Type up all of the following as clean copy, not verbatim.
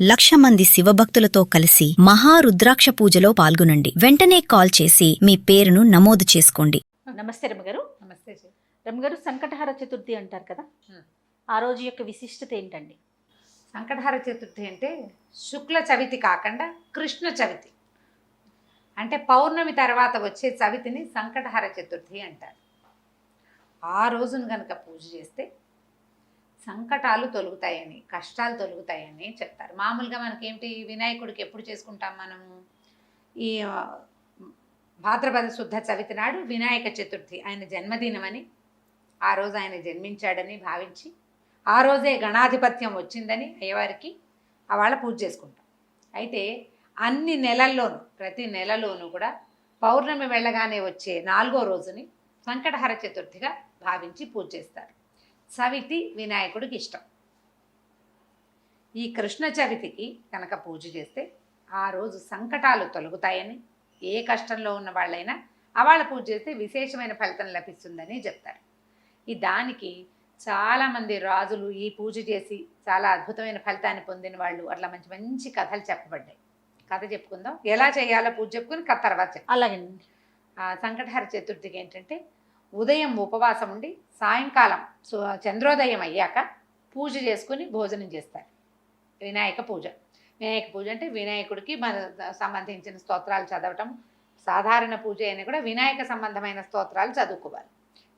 1,00,000 మంది శివభక్తులతో కలిసి మహారుద్రాక్ష పూజలో పాల్గొనండి. వెంటనే కాల్ చేసి మీ పేరును నమోదు చేసుకోండి. నమస్తే రమ్మగారు. నమస్తే జీ. రమ్మగారు, సంకటహార చతుర్థి అంటారు కదా, ఆ రోజు యొక్క విశిష్టత ఏంటండి? సంకటహార చతుర్థి అంటే శుక్ల చవితి కాకుండా కృష్ణ చవితి, అంటే పౌర్ణమి తర్వాత వచ్చే చవితిని సంకటహార చతుర్థి అంటారు. ఆ రోజును కనుక పూజ చేస్తే సంకటాలు తొలుగుతాయని, కష్టాలు తొలుగుతాయని చెప్తారు. మామూలుగా మనకేమిటి, వినాయకుడికి ఎప్పుడు చేసుకుంటాం మనము? ఈ భాద్రపద శుద్ధ చవితి నాడు వినాయక చతుర్థి, ఆయన జన్మదినమని, ఆ రోజు ఆయన జన్మించాడని భావించి ఆ రోజే గణాధిపత్యం వచ్చిందని అయ్యవారికి అవాళ పూజ చేసుకుంటాం. అయితే అన్ని నెలల్లోనూ, ప్రతి నెలలోనూ కూడా పౌర్ణమి వెళ్ళగానే వచ్చే 4వ రోజుని సంకటహర చతుర్థిగా భావించి పూజ చేస్తారు. చవితి వినాయకుడికి ఇష్టం. ఈ కృష్ణ చవితికి కనుక పూజ చేస్తే ఆ రోజు సంకటాలు తొలగుతాయని, ఏ కష్టంలో ఉన్న వాళ్ళైనా అవాళ పూజ చేస్తే విశేషమైన ఫలితం లభిస్తుందని చెప్తారు. ఈ దానికి చాలామంది రాజులు ఈ పూజ చేసి చాలా అద్భుతమైన ఫలితాన్ని పొందిన వాళ్ళు, అట్లా మంచి మంచి కథలు చెప్పబడ్డాయి. కథ చెప్పుకుందాం, ఎలా చేయాలో పూజ చెప్పుకుని కథ తర్వాత చెప్తాం. అలాగేనండి. సంకటహర చతుర్థికి ఏంటంటే ఉదయం ఉపవాసం ఉండి సాయంకాలం చంద్రోదయం అయ్యాక పూజ చేసుకుని భోజనం చేస్తారు. వినాయక పూజ. వినాయక పూజ అంటే వినాయకుడికి మన సంబంధించిన స్తోత్రాలు చదవటం. సాధారణ పూజ అయినా కూడా వినాయక సంబంధమైన స్తోత్రాలు చదువుకోవాలి.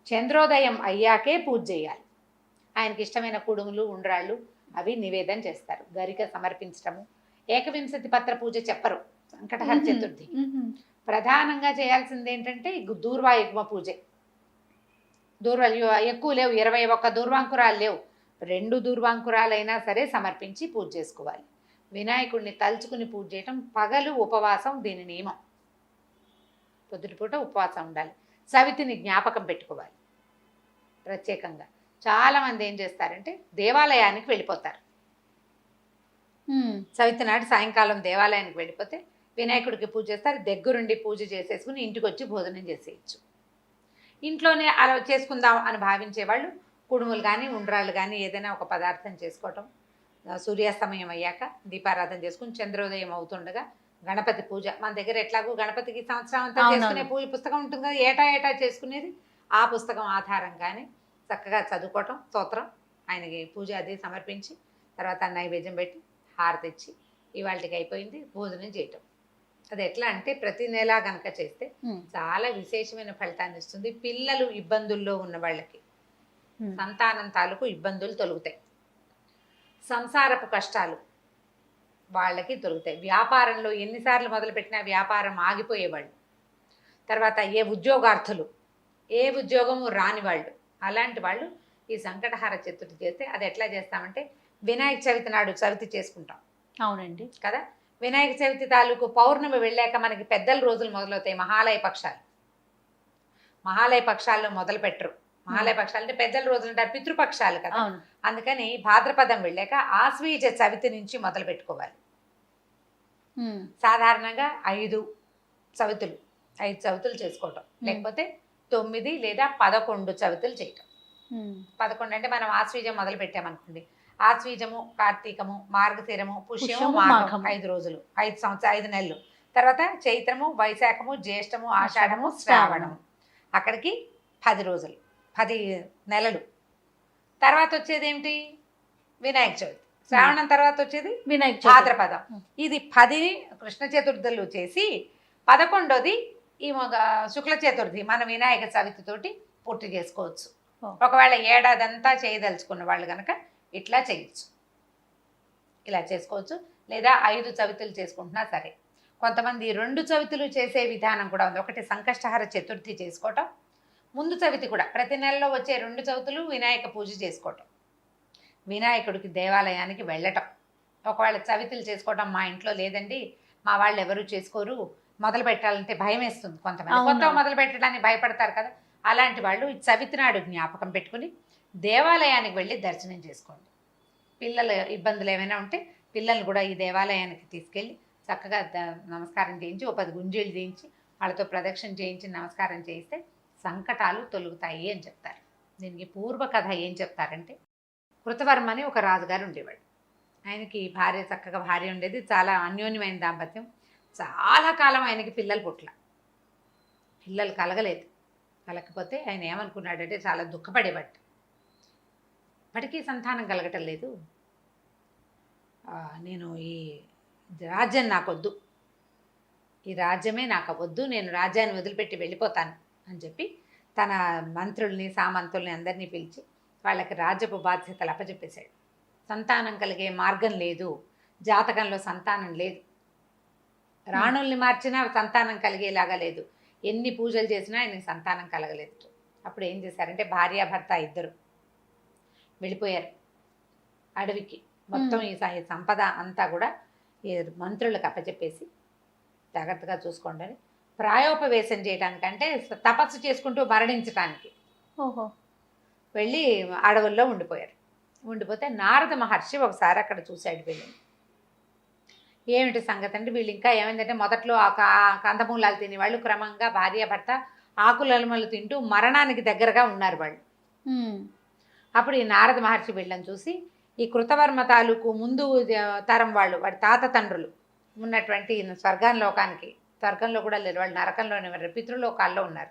చంద్రోదయం అయ్యాకే పూజ చేయాలి. ఆయనకి ఇష్టమైన కుడుములు, ఉండ్రాళ్ళు అవి నివేదన చేస్తారు. గరిక సమర్పించటము. ఏకవింశతి పత్ర పూజ చెప్పరు సంకటహర చతుర్థి. ప్రధానంగా చేయాల్సింది ఏంటంటే దూర్వాయుగ్మ పూజే. ఎక్కువ లేవు, 21 దూర్వాంకురాలు లేవు, 2 దూర్వాంకురాలైనా సరే సమర్పించి పూజ చేసుకోవాలి. వినాయకుడిని తలుచుకుని పూజ చేయటం. పగలు ఉపవాసం దీని నియమం. పొద్దుటిపూట ఉపవాసం ఉండాలి. చవితిని జ్ఞాపకం పెట్టుకోవాలి ప్రత్యేకంగా. చాలామంది ఏం చేస్తారంటే దేవాలయానికి వెళ్ళిపోతారు. చవితి నాటి సాయంకాలం దేవాలయానికి వెళ్ళిపోతే వినాయకుడికి పూజ చేస్తారు. దగ్గరుండి పూజ చేసేసుకుని ఇంటికి వచ్చి భోజనం చేసేయచ్చు. ఇంట్లోనే అలా చేసుకుందాం అని భావించేవాళ్ళు కుడుములు కానీ, ఉండ్రాళ్ళు కానీ ఏదైనా ఒక పదార్థం చేసుకోవటం. సూర్యాస్తమయం అయ్యాక దీపారాధన చేసుకుని చంద్రోదయం అవుతుండగా గణపతి పూజ. మన దగ్గర ఎట్లాగో గణపతికి సంవత్సరం అంతా చేసుకునే పూజ పుస్తకం ఉంటుంది కదా, ఏటా చేసుకునేది. ఆ పుస్తకం ఆధారంగానే చక్కగా చదువుకోవటం, స్తోత్రం, ఆయనకి పూజ అది సమర్పించి తర్వాత నైవేద్యం పెట్టి హారతి ఇచ్చి ఇవాళకి అయిపోయింది భోజనం చేయటం. అది ఎట్లా అంటే ప్రతి నెల కనుక చేస్తే చాలా విశేషమైన ఫలితాన్ని ఇస్తుంది. పిల్లలు ఇబ్బందుల్లో ఉన్న వాళ్ళకి, సంతానం తాలూకు ఇబ్బందులు తొలుగుతాయి. సంసారపు కష్టాలు వాళ్ళకి తొలుగుతాయి. వ్యాపారంలో ఎన్నిసార్లు మొదలుపెట్టినా వ్యాపారం ఆగిపోయేవాళ్ళు, తర్వాత ఏ ఉద్యోగార్థులు, ఏ ఉద్యోగము రాని వాళ్ళు, అలాంటి వాళ్ళు ఈ సంకటహార చతుర్థి చేస్తే, అది ఎట్లా చేస్తామంటే వినాయక చవితి నాడు చవితి చేసుకుంటాం. అవునండి కదా. వినాయక చవితి తాలూకు పౌర్ణమి వెళ్ళాక మనకి పెద్దల రోజులు మొదలవుతాయి. మహాలయ పక్షాలు. మహాలయ పక్షాల్లో మొదలు పెట్టరు. మహాలయ పక్షాలు అంటే పెద్దల రోజులు అంటారు, పితృపక్షాలు కదా. అందుకని భాద్రపదం వెళ్ళాక ఆశ్వీజ చవితి నుంచి మొదలు పెట్టుకోవాలి. సాధారణంగా 5 చవితులు చేసుకోవటం, లేకపోతే 9 లేదా 11 చవితులు చేయటం. 11 అంటే మనం ఆశ్వీజం మొదలు పెట్టామనుకోండి, ఆశ్వీజము, కార్తీకము, మార్గశిరము, పుష్యము, మాఘం 5 రోజులు, 5 నెలలు. తర్వాత చైత్రము, వైశాఖము, జ్యేష్టము, ఆషాఢము, శ్రావణము, అక్కడికి 10 రోజులు, 10 నెలలు. తర్వాత వచ్చేది ఏమిటి? వినాయక చవితి. శ్రావణం తర్వాత వచ్చేది వినాయక భాద్రపదం. ఇది 10 కృష్ణ చతుర్థులు చేసి 11వది ఈ శుక్ల చతుర్థి మన వినాయక చవితితోటి పూర్తి చేసుకోవచ్చు. ఒకవేళ ఏడాదంతా చేయదలుచుకున్న వాళ్ళు కనుక ఇట్లా చేయొచ్చు, ఇలా చేసుకోవచ్చు. లేదా 5 చవితులు చేసుకుంటున్నా సరే. కొంతమంది 2 చవితులు చేసే విధానం కూడా ఉంది. ఒకటి సంకష్టహర చతుర్థి చేసుకోవటం, ముందు చవితి కూడా ప్రతి నెలలో వచ్చే 2 చవితులు వినాయక పూజ చేసుకోవటం, వినాయకుడికి దేవాలయానికి వెళ్ళటం. ఒకవేళ చవితులు చేసుకోవటం మా ఇంట్లో లేదండి, మా వాళ్ళు ఎవరు చేసుకోరు, మొదలు పెట్టాలంటే భయం వేస్తుంది, కొంతమంది కొత్త మొదలు పెట్టడానికి భయపడతారు కదా, అలాంటి వాళ్ళు ఈ చవితి నాడు జ్ఞాపకం పెట్టుకుని దేవాలయానికి వెళ్ళి దర్శనం చేసుకోండి. పిల్లల ఇబ్బందులు ఏమైనా ఉంటే పిల్లల్ని కూడా ఈ దేవాలయానికి తీసుకెళ్ళి చక్కగా నమస్కారం చేయించి, 10 గుంజీలు చేయించి వాళ్ళతో ప్రదక్షిణ చేయించి నమస్కారం చేయిస్తే సంకటాలు తొలుగుతాయి అని చెప్తారు. దీనికి పూర్వ కథ ఏం చెప్తారంటే, కృతవర్మ అని ఒక రాజుగారు ఉండేవాడు. ఆయనకి భార్య చక్కగా భార్య ఉండేది, చాలా అన్యోన్యమైన దాంపత్యం. చాలా కాలం ఆయనకి పిల్లలు కలగలేదు. కలగకపోతే ఆయన ఏమనుకున్నాడంటే చాలా దుఃఖపడేవాడు. ఇప్పటికీ సంతానం కలగటం లేదు, నేను ఈ రాజ్యం నాకొద్దు, ఈ రాజ్యమే నాకు వద్దు, నేను రాజ్యాన్ని వదిలిపెట్టి వెళ్ళిపోతాను అని చెప్పి తన మంత్రుల్ని సామంతుల్ని అందరినీ పిలిచి వాళ్ళకి రాజ్యపు బాధ్యతలు అప్పచెప్పేశాడు. సంతానం కలిగే మార్గం లేదు, జాతకంలో సంతానం లేదు, రాణుల్ని మార్చినా సంతానం కలిగేలాగా లేదు, ఎన్ని పూజలు చేసినా ఆయనకి సంతానం కలగలేదు. అప్పుడు ఏం చేశారంటే భార్యాభర్త ఇద్దరు వెళ్ళిపోయారు అడవికి. మొత్తం ఈ సంపద అంతా కూడా ఈ మంత్రులకు అప్పచెప్పేసి జాగ్రత్తగా చూసుకోండి అని ప్రాయోపవేశం చేయడానికంటే తపస్సు చేసుకుంటూ మరణించడానికి ఓహో వెళ్ళి అడవుల్లో ఉండిపోతే నారద మహర్షి ఒకసారి అక్కడ చూశాడు వీళ్ళని. ఏమిటి సంగతి అంటే వీళ్ళు ఇంకా ఏమైందంటే మొదట్లో కందమూలాలు తినేవాళ్ళు క్రమంగా భార్యాభర్త ఆకులలమలు తింటూ మరణానికి దగ్గరగా ఉన్నారు వాళ్ళు. అప్పుడు ఈ నారద మహర్షి వీళ్ళని చూసి ఈ కృతవర్మ తాలూకు ముందు తరం వాళ్ళు వాడి తాత తండ్రులు ఉన్నటువంటి స్వర్గంలో కూడా లేరు, వాళ్ళు నరకంలోనే ఉన్నారు, పితృలోకాల్లో ఉన్నారు.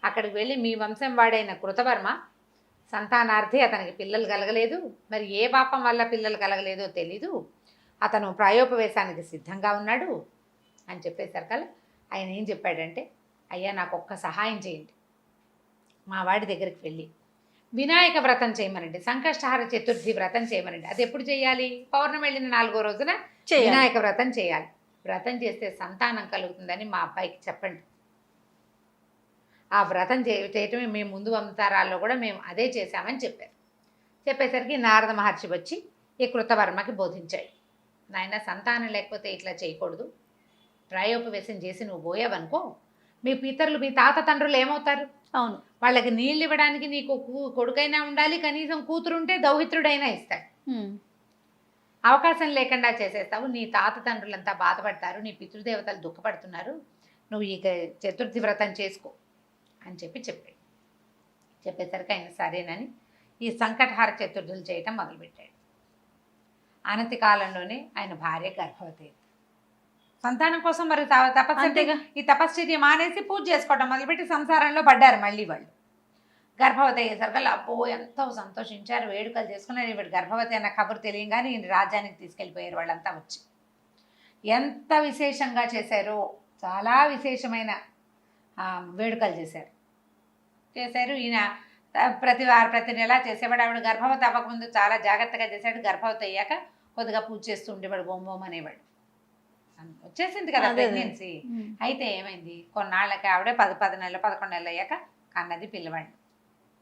అక్కడికి వెళ్ళి మీ వంశం వాడైన కృతవర్మ సంతానార్థి అతనికి పిల్లలు కలగలేదు, మరి ఏ పాపం వల్ల పిల్లలు కలగలేదో తెలీదు, అతను ప్రాయోపవేశానికి సిద్ధంగా ఉన్నాడు అని చెప్పేసరి కల్లా ఆయన ఏం చెప్పాడంటే, అయ్యా నాకు ఒక్క సహాయం చేయండి, మా వాడి దగ్గరికి వెళ్ళి వినాయక వ్రతం చేయమనండి, సంకష్టహార చతుర్థి వ్రతం చేయమనండి. అది ఎప్పుడు చేయాలి? పౌర్ణమి వెళ్ళిన 4వ రోజున వినాయక వ్రతం చేయాలి. వ్రతం చేస్తే సంతానం కలుగుతుందని మా అబ్బాయికి చెప్పండి. ఆ వ్రతం చేయటమే మేము ముందు అవతారాల్లో కూడా మేము అదే చేశామని చెప్పారు. చెప్పేసరికి నారద మహర్షి వచ్చి ఈ కృతవర్మకి బోధించాడు. నాయన సంతానం లేకపోతే ఇట్లా చేయకూడదు, ప్రాయోపవేశం చేసి నువ్వు పోయావనుకో మీ పితరులు మీ తాత తండ్రులు ఏమవుతారు? అవును, వాళ్ళకి నీళ్ళు ఇవ్వడానికి నీకు కొడుకైనా ఉండాలి, కనీసం కూతురుంటే దౌహిత్రుడైనా ఇస్తాడు. అవకాశం లేకుండా చేసేస్తావు, నీ తాత తండ్రులంతా బాధపడతారు, నీ పితృదేవతలు దుఃఖపడుతున్నారు, నువ్వు ఇక చతుర్థి వ్రతం చేసుకో అని చెప్పాడు. చెప్పేసరికి ఆయన సరేనని ఈ సంకటహార చతుర్థులు చేయటం మొదలుపెట్టాడు. అనతి కాలంలోనే ఆయన భార్య గర్భవతి. సంతానం కోసం మరి తపస్సు, ఈ తపశ్చర్య మానేసి పూజ చేసుకోవడం మొదలుపెట్టి సంసారంలో పడ్డారు మళ్ళీ వాళ్ళు. గర్భవతి అయ్యేసరికల్లా అబ్బో ఎంతో సంతోషించారు, వేడుకలు చేసుకున్నారు. ఈవిడ గర్భవతి అన్న కబురు తెలియగానే ఈయన రాజ్యానికి తీసుకెళ్ళిపోయారు వాళ్ళంతా వచ్చి. ఎంత విశేషంగా చేశారో, చాలా విశేషమైన వేడుకలు చేశారు. ఈయన ప్రతి నెల చేసేవాడు. ఆవిడ గర్భవతి అవ్వకముందు చాలా జాగ్రత్తగా చేశాడు, గర్భవతి అయ్యాక కొద్దిగా పూజ చేస్తూ ఉండేవాడు, బొమ్మోమ్ అనేవాడు. వచ్చేసింది కదా ప్రెగ్నెన్సీ. అయితే ఏమైంది, కొన్నాళ్ళకి ఆవిడే 10 నెలలు 11 నెలలు అయ్యాక కన్నది పిల్లవాడు.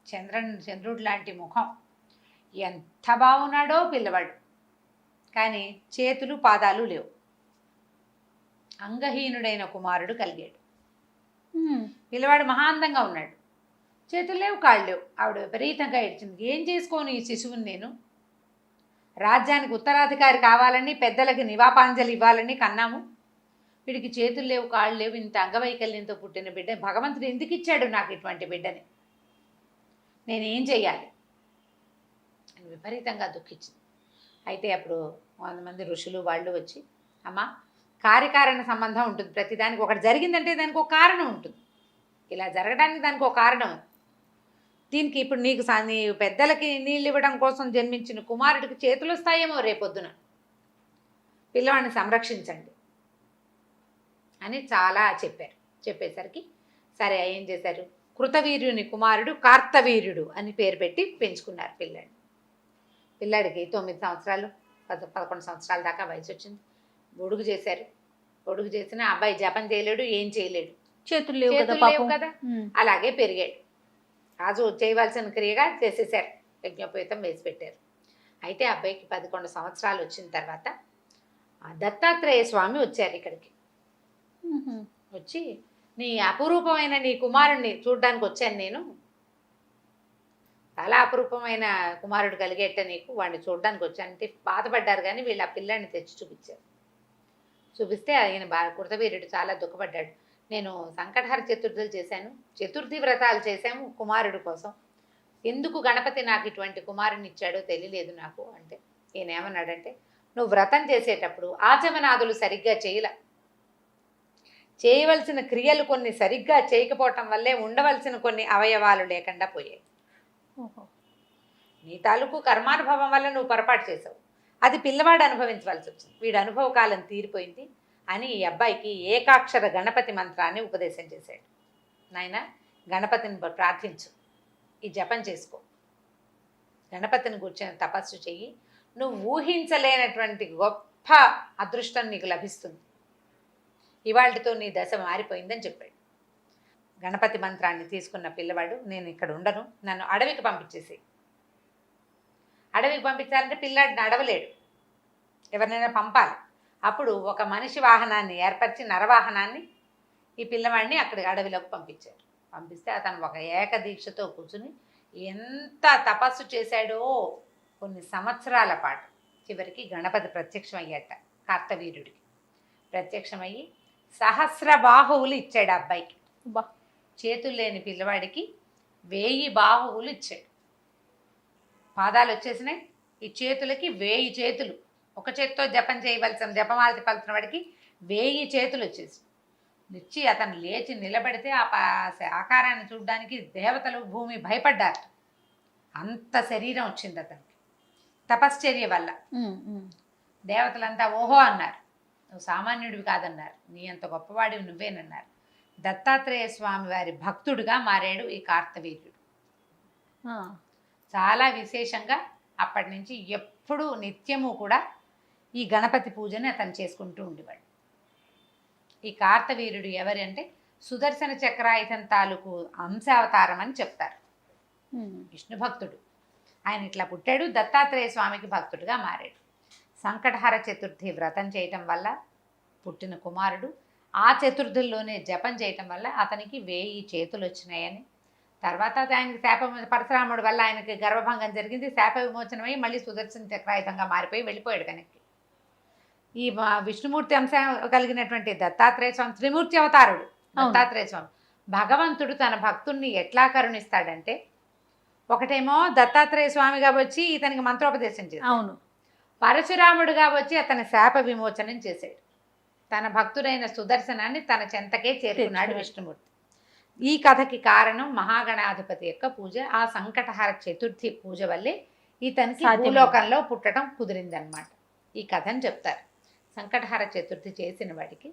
చంద్రుడు లాంటి ముఖం, ఎంత బాగున్నాడో పిల్లవాడు, కానీ చేతులు పాదాలు లేవు. అంగహీనుడైన కుమారుడు కలిగాడు. పిల్లవాడు మహాందంగా ఉన్నాడు, చేతులు లేవు, కాళ్ళు లేవు. ఆవిడ విపరీతంగా ఏడ్చింది. ఏం చేసుకోను ఈ శిశువుని నేను? రాజ్యానికి ఉత్తరాధికారి కావాలని, పెద్దలకి నివాపాంజలి ఇవ్వాలని కన్నాము, వీడికి చేతులు లేవు, కాళ్ళు లేవు, ఇంత అంగవైకల్యంతో పుట్టిన బిడ్డ భగవంతుడు ఎందుకు ఇచ్చాడు నాకు ఇటువంటి బిడ్డని? నేనేం చెయ్యాలి అని విపరీతంగా దుఃఖించింది. అయితే అప్పుడు 100 మంది ఋషులు వాళ్ళు వచ్చి, అమ్మ కార్యకారణ సంబంధం ఉంటుంది, ప్రతిదానికి ఒకటి జరిగిందంటే దానికి ఒక కారణం ఉంటుంది, ఇలా జరగడానికి దానికి ఒక కారణం. దీనికి ఇప్పుడు నీకు నీ పెద్దలకి నీళ్ళు ఇవ్వడం కోసం జన్మించిన కుమారుడికి చేతులు వస్తాయేమో రేపొద్దున, పిల్లవాడిని సంరక్షించండి అని చాలా చెప్పారు. చెప్పేసరికి సరే ఏం చేశారు, కృతవీర్యుని కుమారుడు కార్తవీర్యుడు అని పేరు పెట్టి పెంచుకున్నారు పిల్లాడికి 9 సంవత్సరాలు 11 సంవత్సరాల దాకా వయసు వచ్చింది. పొడుగు చేశారు. పొడుగు చేసిన అబ్బాయి జపం చేయలేడు, ఏం చేయలేడు, చేతులు లేవు కదా, అలాగే పెరిగాడు. రాజు చేయవలసిన క్రియగా చేసేసారు, యజ్ఞోపేతం వేసి పెట్టారు. అయితే అబ్బాయికి 11 సంవత్సరాలు వచ్చిన తర్వాత దత్తాత్రేయ స్వామి వచ్చారు ఇక్కడికి. వచ్చి నీ అపురూపమైన నీ కుమారుణ్ణి చూడ్డానికి వచ్చాను నేను, చాలా అపురూపమైన కుమారుడు కలిగేట నీకు, వాడిని చూడడానికి వచ్చానంటే బాధపడ్డారు. కానీ వీళ్ళు ఆ పిల్లాడిని తెచ్చి చూపించారు. చూపిస్తే ఆయన కృతవీర్యుడు చాలా దుఃఖపడ్డాడు. నేను సంకటహార చతుర్థులు చేశాను, చతుర్థి వ్రతాలు చేశాము కుమారుడు కోసం, ఎందుకు గణపతి నాకు ఇటువంటి కుమారుని ఇచ్చాడో తెలియలేదు నాకు అంటే, ఈయన ఏమన్నాడంటే, నువ్వు వ్రతం చేసేటప్పుడు ఆచమనాదులు సరిగ్గా చేయవలసిన క్రియలు కొన్ని సరిగ్గా చేయకపోవటం వల్లే ఉండవలసిన కొన్ని అవయవాలు లేకుండా పోయాయి. ఓహో. నీ తాలూకు కర్మానుభవం వల్ల నువ్వు పొరపాటు చేసావు, అది పిల్లవాడు అనుభవించవలసి వచ్చింది. వీడి అనుభవ కాలం తీరిపోయింది అని ఈ అబ్బాయికి ఏకాక్షర గణపతి మంత్రాన్ని ఉపదేశం చేశాడు. నాయన, గణపతిని ప్రార్థించు, ఈ జపం చేసుకో, గణపతిని కూర్చొని తపస్సు చెయ్యి, నువ్వు ఊహించలేనటువంటి గొప్ప అదృష్టం నీకు లభిస్తుంది, ఇవాళతో నీ దశ మారిపోయిందని చెప్పాడు. గణపతి మంత్రాన్ని తీసుకున్న పిల్లవాడు, నేను ఇక్కడ ఉండను, నన్ను అడవికి పంపించేసి. అడవికి పంపించాలంటే పిల్లాడు నడవలేడు, ఎవరినైనా పంపాలి. అప్పుడు ఒక మనిషి వాహనాన్ని ఏర్పరిచి, నరవాహనాన్ని, ఈ పిల్లవాడిని అక్కడికి అడవిలోకి పంపించారు. పంపిస్తే అతను ఒక ఏకదీక్షతో కూర్చుని ఎంత తపస్సు చేశాడో కొన్ని సంవత్సరాల పాటు. చివరికి గణపతి ప్రత్యక్షమయ్యాట కార్తవీర్యుడికి. ప్రత్యక్షమయ్యి సహస్ర బాహువులు ఇచ్చాడు ఆ అబ్బాయికి. చేతులు లేని పిల్లవాడికి 1000 బాహువులు ఇచ్చాడు. పాదాలు వచ్చేసినాయి, ఈ చేతులకి 1000 చేతులు. ఒక చేతితో జపం చేయవలసిన జపమాలతి పలుతున్న వాడికి 1000 చేతులు వచ్చేసి ఇచ్చి అతను లేచి నిలబడితే ఆ ఆకారాన్ని చూడడానికి దేవతలు భూమి భయపడ్డారు. అంత శరీరం వచ్చింది అతనికి తపశ్చర్య వల్ల. దేవతలంతా ఓహో అన్నారు, నువ్వు సామాన్యుడివి కాదన్నారు, నీ అంత గొప్పవాడివి నువ్వేనన్నారు. దత్తాత్రేయ స్వామి వారి భక్తుడిగా మారాడు ఈ కార్తవీర్యుడు. చాలా విశేషంగా అప్పటి నుంచి ఎప్పుడూ నిత్యము కూడా ఈ గణపతి పూజని అతను చేసుకుంటూ ఉండేవాడు. ఈ కార్తవీర్యుడు ఎవరి అంటే సుదర్శన చక్రాయుధం తాలూకు అంశావతారం అని చెప్తారు. విష్ణు భక్తుడు ఆయన. ఇట్లా పుట్టాడు, దత్తాత్రేయ స్వామికి భక్తుడిగా మారాడు. సంకటహర చతుర్థి వ్రతం చేయటం వల్ల పుట్టిన కుమారుడు ఆ చతుర్థుల్లోనే జపం చేయటం వల్ల అతనికి 1000 చేతులు వచ్చినాయని. తర్వాత ఆయనకి పరశురాముడి వల్ల ఆయనకి గర్భభంగం జరిగింది, శాప విమోచనమై మళ్ళీ సుదర్శన చక్రాయుధంగా మారిపోయి వెళ్ళిపోయాడు. కనుక ఈ విష్ణుమూర్తి అంశం కలిగినటువంటి దత్తాత్రేయ స్వామి త్రిమూర్తి అవతారుడు. దత్తాత్రేయ స్వామి భగవంతుడు తన భక్తుణ్ణి ఎట్లా కరుణిస్తాడంటే, ఒకటేమో దత్తాత్రేయ స్వామిగా వచ్చి ఇతనికి మంత్రోపదేశం చేశాడు. అవును. పరశురాముడుగా వచ్చి అతని శాప విమోచనం చేశాడు. తన భక్తుడైన సుదర్శనాన్ని తన చెంతకే చేరుకున్నాడు విష్ణుమూర్తి. ఈ కథకి కారణం మహాగణాధిపతి యొక్క పూజ. ఆ సంకటహర చతుర్థి పూజ వల్లే ఇతనికి భూలోకంలో పుట్టడం కుదిరిందనమాట. ఈ కథని చెప్తారు. సంకటహర చతుర్థి చేసిన వాడికి,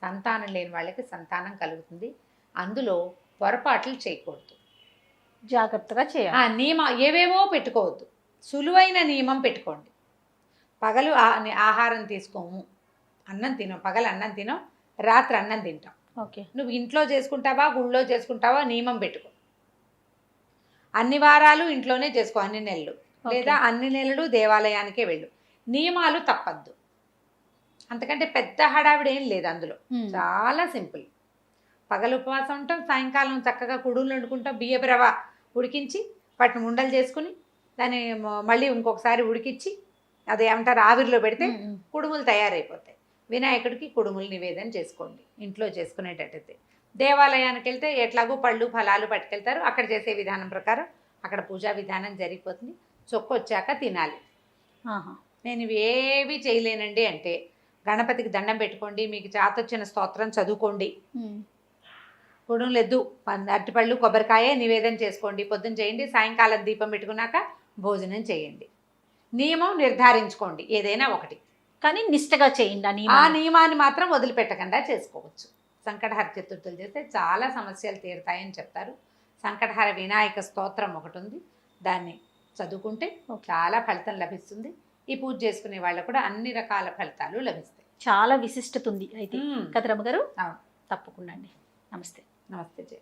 సంతానం లేని వాళ్ళకి సంతానం కలుగుతుంది. అందులో పొరపాట్లు చేయకూడదు, జాగ్రత్తగా చేయాలి. నియమం ఏవేవో పెట్టుకోవద్దు, సులువైన నియమం పెట్టుకోండి. పగలు ఆహారం తీసుకోము, అన్నం తినం, పగలు అన్నం తినం, రాత్రి అన్నం తింటాం. ఓకే. నువ్వు ఇంట్లో చేసుకుంటావా గుళ్ళో చేసుకుంటావా నియమం పెట్టుకో. అన్ని వారాలు ఇంట్లోనే చేసుకో, అన్ని నెలలు, లేదా అన్ని నెలలు దేవాలయానికే వెళ్ళు. నియమాలు తప్పద్దు, అంతకంటే పెద్ద హడావిడి ఏం లేదు అందులో. చాలా సింపుల్. పగలు ఉపవాసం ఉంటాం, సాయంకాలం చక్కగా కుడుములు వండుకుంటాం, బియ్యపు రవ్వ ఉడికించి వాటిని ఉండలు చేసుకుని దాన్ని మళ్ళీ ఇంకొకసారి ఉడికించి అది ఏమంటారు ఆవిరిలో పెడితే కుడుములు తయారైపోతాయి. వినాయకుడికి కుడుములు నివేదన చేసుకోండి ఇంట్లో చేసుకునేటట్టయితే. దేవాలయానికి వెళ్తే ఎట్లాగో పళ్ళు ఫలాలు పట్టుకెళ్తారు, అక్కడ చేసే విధానం ప్రకారం అక్కడ పూజా విధానం జరిగిపోతుంది. చొక్కొచ్చాక తినాలి. నేను ఇవేవి చేయలేనండి అంటే గణపతికి దండం పెట్టుకోండి, మీకు చేతొచ్చిన స్తోత్రం చదువుకోండి, కుడుములెద్దు, అరటిపళ్ళు కొబ్బరికాయ నివేదన చేసుకోండి, పొద్దున చేయండి, సాయంకాలం దీపం పెట్టుకున్నాక భోజనం చేయండి. నియమం నిర్ధారించుకోండి ఏదైనా ఒకటి, కానీ నిష్టగా చేయండి. ఆ నియమాన్ని మాత్రం వదిలిపెట్టకుండా చేసుకోవచ్చు. సంకటహర చతుర్థులు చేస్తే చాలా సమస్యలు తీరుతాయని చెప్తారు. సంకటహర వినాయక స్తోత్రం ఒకటి ఉంది, దాన్ని చదువుకుంటే చాలా ఫలితం లభిస్తుంది. ఈ పూజ చేసుకునే వాళ్ళకు కూడా అన్ని రకాల ఫలితాలు లభిస్తాయి. చాలా విశిష్టత ఉంది అయితే కదా రమ్మగారు. అవును, తప్పకుండా అండి. నమస్తే. నమస్తే జయ.